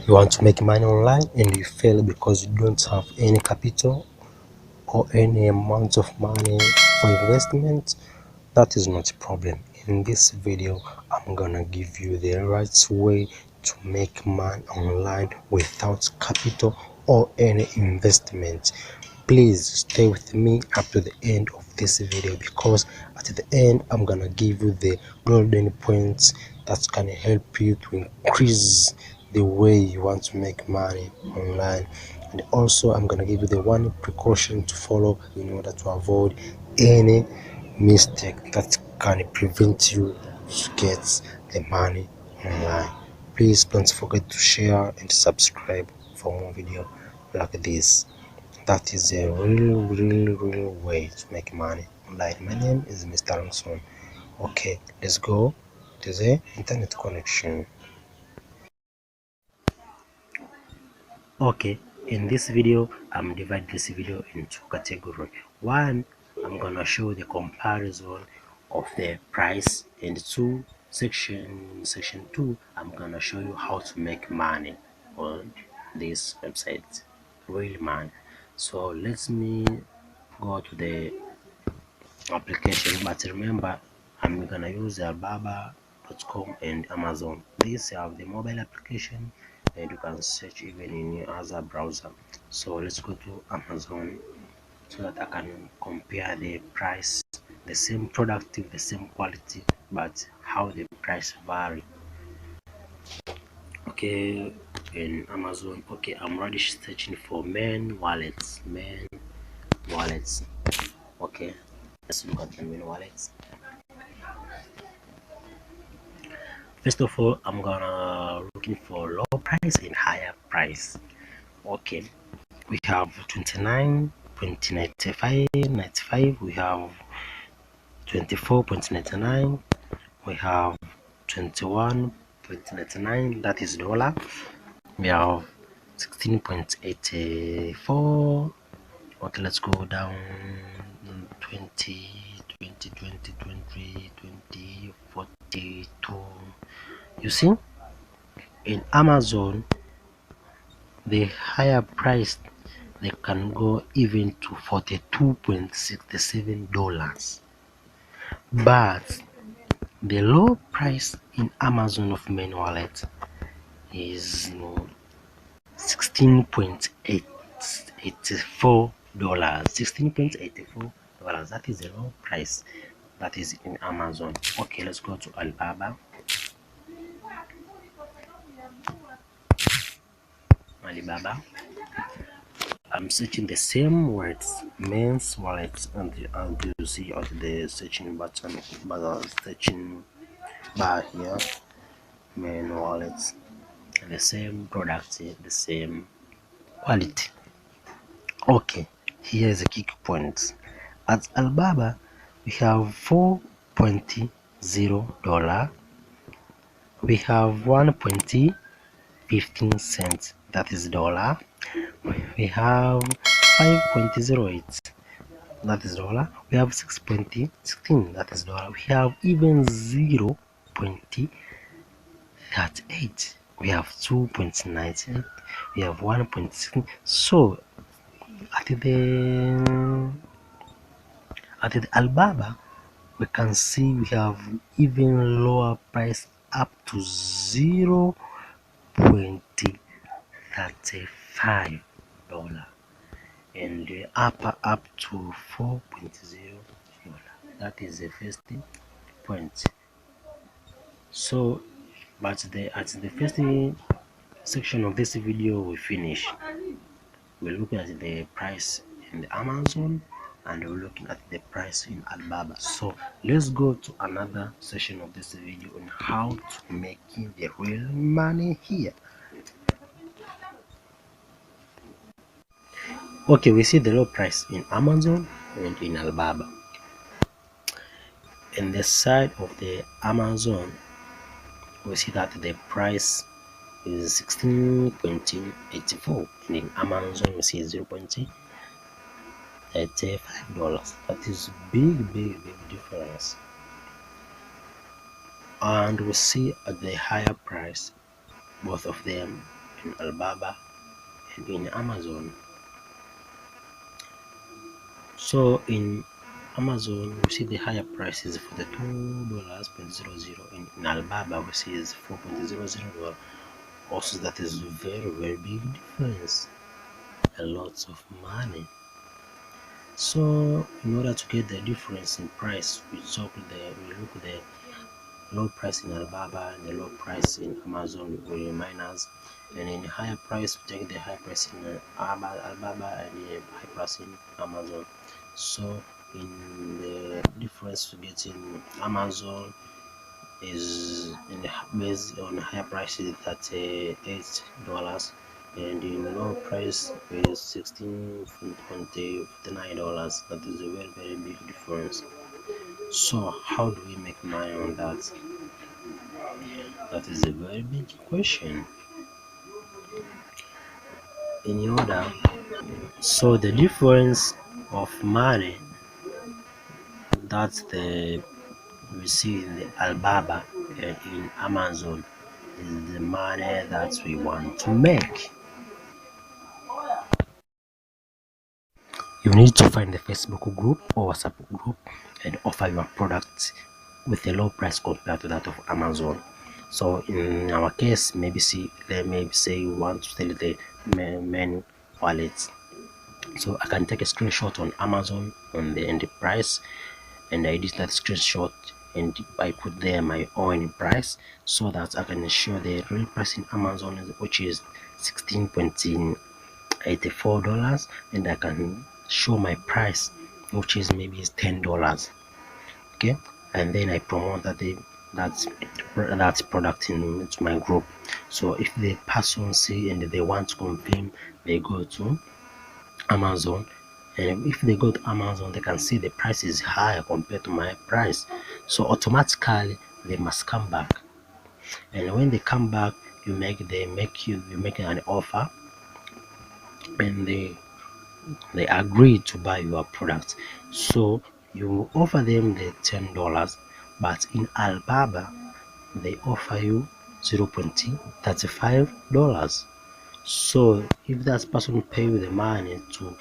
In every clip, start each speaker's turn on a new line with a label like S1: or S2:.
S1: You want to make money online and you fail because you don't have any capital or any amount of money for investment. That is not a problem. In this video, I'm gonna give you the right way to make money online without capital or any investment. Please stay with me up to the end of this video, because at the end I'm gonna give you the golden points that can help you to increase the way you want to make money online. And also I'm gonna give you the one precaution to follow in order to avoid any mistake that can prevent you to get the money online. Please don't forget to share and subscribe for more video like this. That is a real way to make money online. My name is Mr. Langson. Okay, let's go to the internet connection. Okay, in this video I'm dividing this video into categories. One, I'm gonna show the comparison of the price, and two, section 2, I'm gonna show you how to make money on this website, real money. So let me go to the application, but remember I'm gonna use Alibaba.com and Amazon. These have the mobile application and you can search even in your other browser. So let's go to Amazon so that I can compare the price, the same product, the same quality, but how the price vary. Okay, in Amazon. Okay, I'm already searching for men wallets. Okay, let's look at the men wallets. First of all, I'm gonna looking for low price and higher price. Okay, we have 29.95, we have 24.99, we have 21.99, that is dollar. We have 16.84. Okay, let's go down. 20, 20, 20, 20, 20, 42. You see, in Amazon, the higher price, they can go even to $42.67, but the low price in Amazon of main wallet is $16.84. $16.84, that is the low price that is in Amazon. Okay, let's go to Alibaba. I'm searching the same words, men's wallet, and you see at the searching button, searching bar here, men wallets, the same product, the same quality. Okay, here's a key point. At Alibaba, we have $4.0, we have 1.15 cents, that is dollar. We have 5.08, that is dollar. We have 6.16, that is dollar. We have even 0.38. We have 2.98. We have 1.16. So at the Alibaba, we can see we have even lower price up to $0.35, and the upper up to $4.0. That is the first point. So but at the first section of this video we finish, we're looking at the price in the Amazon and we're looking at the price in Alibaba. So let's go to another section of this video on how to making the real money here. Okay, we see the low price in Amazon and in Alibaba. In the side of the Amazon, we see that the price is $16.84, and in Amazon we see $0.85. That is big difference. And we see at the higher price, both of them, in Alibaba and in Amazon. So in Amazon we see the higher prices for the $2.00. In Alibaba we see is $4.00. Also that is very big difference, a lot of money. So in order to get the difference in price, we look at the low price in Alibaba and the low price in Amazon will remind us, and in higher price we take the high price in Alibaba and the high price in Amazon. So in the difference to get in Amazon is in the based on higher price is $38, and in low price is $16.49. That is a very big difference. So how do we make money on that? That is a very big question. In order, so the difference of money that the we see in the Alibaba and in Amazon is the money that we want to make. You need to find the Facebook group or WhatsApp group and offer your product with a low price compared to that of Amazon. So in our case, maybe say you want to sell the main wallet. So I can take a screenshot on Amazon on the price, and I edit that screenshot and I put there my own price so that I can show the real price in Amazon, which is $16.84, and I can show my price, which is maybe is $10. Okay, and then I promote that product into my group. So if the person see and they want to confirm, they go to Amazon, and if they go to Amazon they can see the price is higher compared to my price, so automatically they must come back. And when they come back, you make an offer, and they agree to buy your product. So you offer them the $10, but in Alibaba they offer you $0.35. So if that person pay you the money to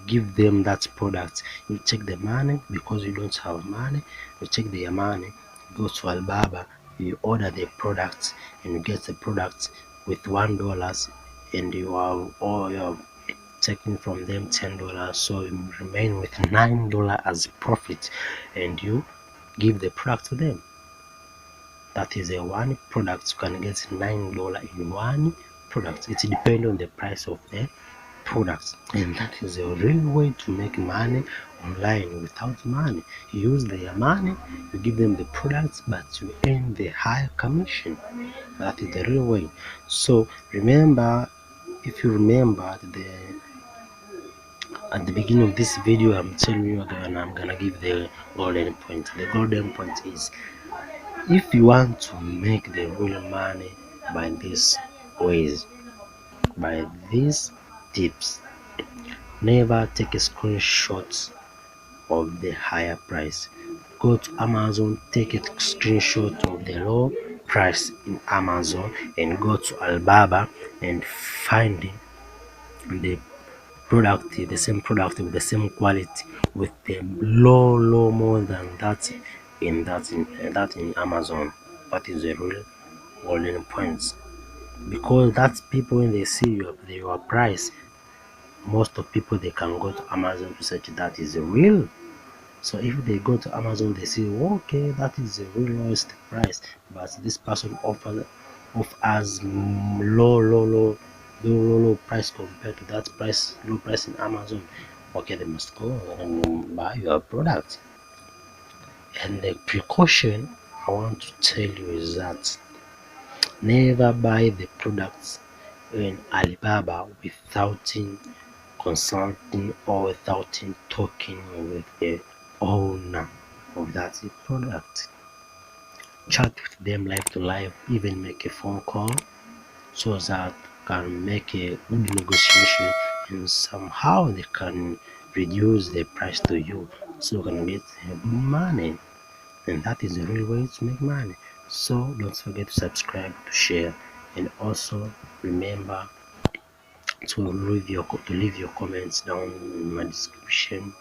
S1: give them that product, you take the money. Because you don't have money, you take their money, go to Alibaba, you order the product, and you get the product with $1, and you have taking from them $10, so you remain with $9 as profit, and you give the product to them. That is a one product. You can get $9 in one product. It depends on the price of the product, and that is a real way to make money online without money. You use their money, you give them the products, but you earn the higher commission. That is the real way. So remember, if you remember at the beginning of this video, I'm telling you, and I'm gonna give the golden point. The golden point is, if you want to make the real money by these ways, by these tips, never take a screenshot of the higher price. Go to Amazon, take a screenshot of the low price in Amazon, and go to Alibaba and find the product, the same product with the same quality, with the low more than that in Amazon. That is a real golden point, because that's people, when they see your price, most of people, they can go to Amazon to search that is real. So if they go to Amazon, they see, okay, that is the real lowest price, but this person offers low price compared to that price, low price in Amazon. Okay, they must go and buy your product. And the precaution I want to tell you is that never buy the products in Alibaba without consulting or without talking with the owner of that product. Chat with them live to live, even make a phone call, so that can make a good negotiation, and somehow they can reduce the price to you, so you can get good money. And that is the real way to make money. So don't forget to subscribe, to share, And also remember to leave your comments down in my description